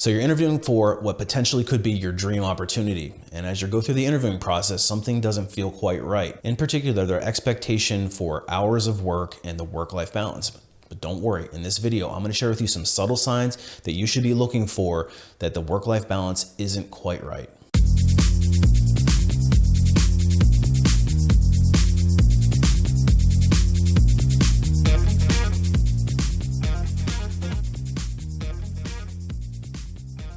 So you're interviewing for what potentially could be your dream opportunity. And as you go through the interviewing process, something doesn't feel quite right. In particular, their expectation for hours of work and the work-life balance. But don't worry, in this video, I'm going to share with you some subtle signs that you should be looking for that the work-life balance isn't quite right.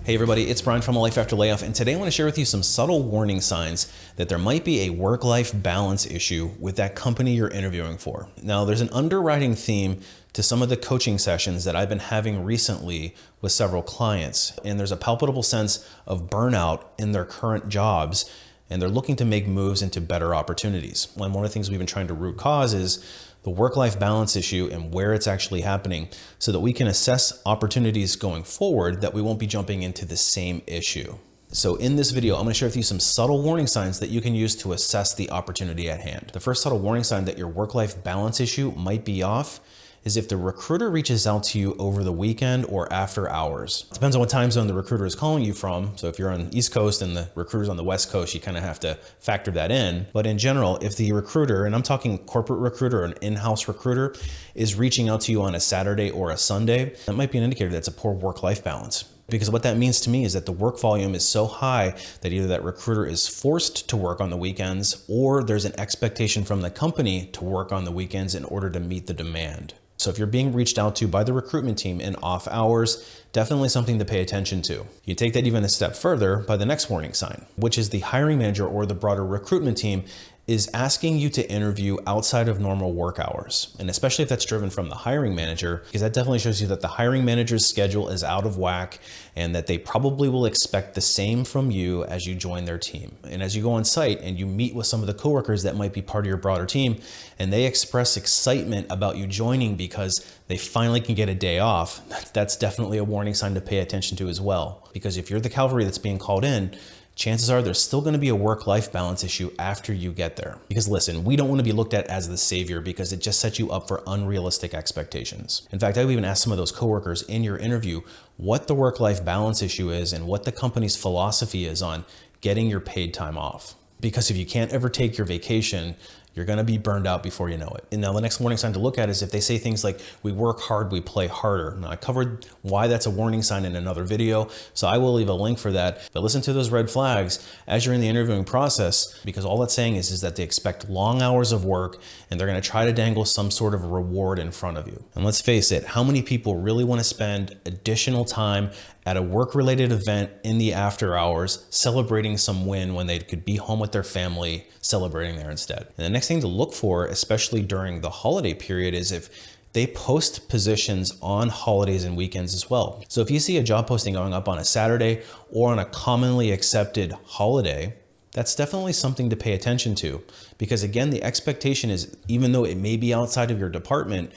Hey everybody, it's Brian from A Life After Layoff, and today I want to share with you some subtle warning signs that there might be a work-life balance issue with that company you're interviewing for. Now, there's an underwriting theme to some of the coaching sessions that I've been having recently with several clients, and there's a palpable sense of burnout in their current jobs, and they're looking to make moves into better opportunities. One of the things we've been trying to root cause is the work-life balance issue and where it's actually happening so that we can assess opportunities going forward that we won't be jumping into the same issue. So in this video, I'm going to share with you some subtle warning signs that you can use to assess the opportunity at hand. The first subtle warning sign that your work-life balance issue might be off is if the recruiter reaches out to you over the weekend or after hours. It depends on what time zone the recruiter is calling you from. So if you're on the East Coast and the recruiter's on the West Coast, you kind of have to factor that in. But in general, if the recruiter, and I'm talking corporate recruiter or an in-house recruiter, is reaching out to you on a Saturday or a Sunday, that might be an indicator that's a poor work-life balance. Because what that means to me is that the work volume is so high that either that recruiter is forced to work on the weekends or there's an expectation from the company to work on the weekends in order to meet the demand. So if you're being reached out to by the recruitment team in off hours, definitely something to pay attention to. You take that even a step further by the next warning sign, which is the hiring manager or the broader recruitment team is asking you to interview outside of normal work hours. And especially if that's driven from the hiring manager, because that definitely shows you that the hiring manager's schedule is out of whack and that they probably will expect the same from you as you join their team. And as you go on site and you meet with some of the coworkers that might be part of your broader team, and they express excitement about you joining because they finally can get a day off, that's definitely a warning sign to pay attention to as well. Because if you're the cavalry that's being called in, chances are there's still going to be a work-life balance issue after you get there. Because listen, we don't want to be looked at as the savior because it just sets you up for unrealistic expectations. In fact, I would even ask some of those coworkers in your interview what the work-life balance issue is and what the company's philosophy is on getting your paid time off. Because if you can't ever take your vacation, you're going to be burned out before you know it. And now the next warning sign to look at is if they say things like, we work hard, we play harder. Now I covered why that's a warning sign in another video, so I will leave a link for that. But listen to those red flags as you're in the interviewing process, because all that's saying is that they expect long hours of work and they're going to try to dangle some sort of reward in front of you. And let's face it, how many people really want to spend additional time at a work-related event in the after hours, celebrating some win when they could be home with their family, celebrating there instead? And the next thing to look for, especially during the holiday period, is if they post positions on holidays and weekends as well. So if you see a job posting going up on a Saturday or on a commonly accepted holiday, that's definitely something to pay attention to. Because again, the expectation is, even though it may be outside of your department,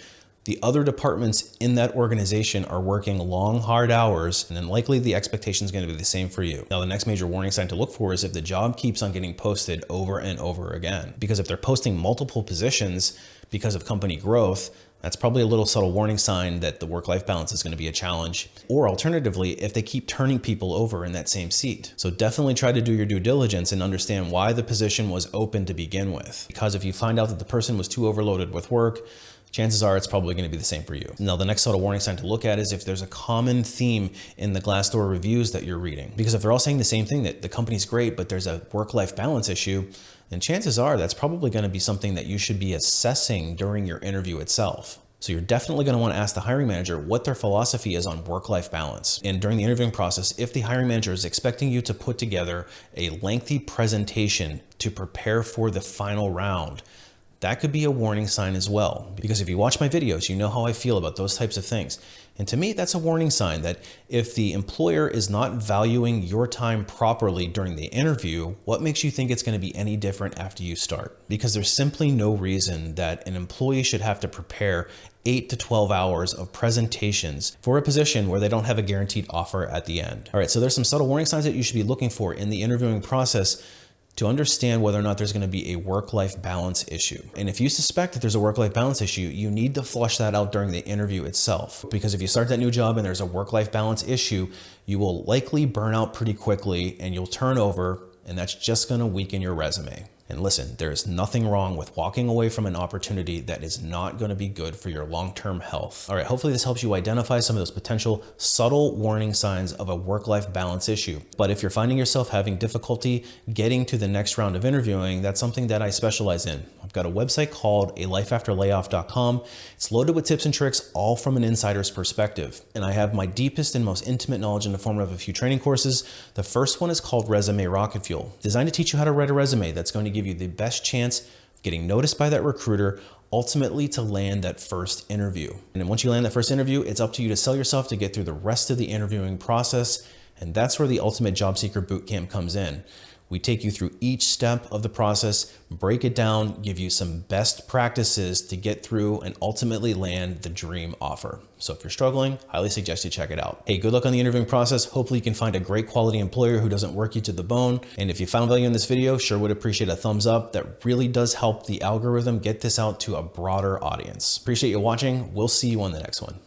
the other departments in that organization are working long, hard hours, and then likely the expectation is going to be the same for you. Now, the next major warning sign to look for is if the job keeps on getting posted over and over again. Because if they're posting multiple positions because of company growth, that's probably a little subtle warning sign that the work-life balance is going to be a challenge. Or alternatively, if they keep turning people over in that same seat. So definitely try to do your due diligence and understand why the position was open to begin with. Because if you find out that the person was too overloaded with work, chances are it's probably going to be the same for you. Now, the next subtle warning sign to look at is if there's a common theme in the Glassdoor reviews that you're reading. Because if they're all saying the same thing, that the company's great, but there's a work-life balance issue, then chances are that's probably going to be something that you should be assessing during your interview itself. So you're definitely going to want to ask the hiring manager what their philosophy is on work-life balance. And during the interviewing process, if the hiring manager is expecting you to put together a lengthy presentation to prepare for the final round, that could be a warning sign as well. Because if you watch my videos, you know how I feel about those types of things. And to me, that's a warning sign that if the employer is not valuing your time properly during the interview, what makes you think it's going to be any different after you start? Because there's simply no reason that an employee should have to prepare 8 to 12 hours of presentations for a position where they don't have a guaranteed offer at the end. All right, so there's some subtle warning signs that you should be looking for in the interviewing process to understand whether or not there's going to be a work-life balance issue. And if you suspect that there's a work-life balance issue, you need to flush that out during the interview itself. Because if you start that new job and there's a work-life balance issue, you will likely burn out pretty quickly and you'll turn over, and that's just going to weaken your resume. And listen, there's nothing wrong with walking away from an opportunity that is not going to be good for your long-term health. All right, hopefully this helps you identify some of those potential subtle warning signs of a work-life balance issue. But if you're finding yourself having difficulty getting to the next round of interviewing, that's something that I specialize in. I've got a website called alifeafterlayoff.com. It's loaded with tips and tricks, all from an insider's perspective. And I have my deepest and most intimate knowledge in the form of a few training courses. The first one is called Resume Rocketfuel, designed to teach you how to write a resume that's going to give you the best chance of getting noticed by that recruiter, ultimately to land that first interview. And then once you land that first interview, it's up to you to sell yourself to get through the rest of the interviewing process. And that's where the Ultimate Job Seeker Bootcamp comes in. We take you through each step of the process, break it down, give you some best practices to get through and ultimately land the dream offer. So if you're struggling, highly suggest you check it out. Hey, good luck on the interviewing process. Hopefully you can find a great quality employer who doesn't work you to the bone. And if you found value in this video, sure would appreciate a thumbs up. That really does help the algorithm get this out to a broader audience. Appreciate you watching. We'll see you on the next one.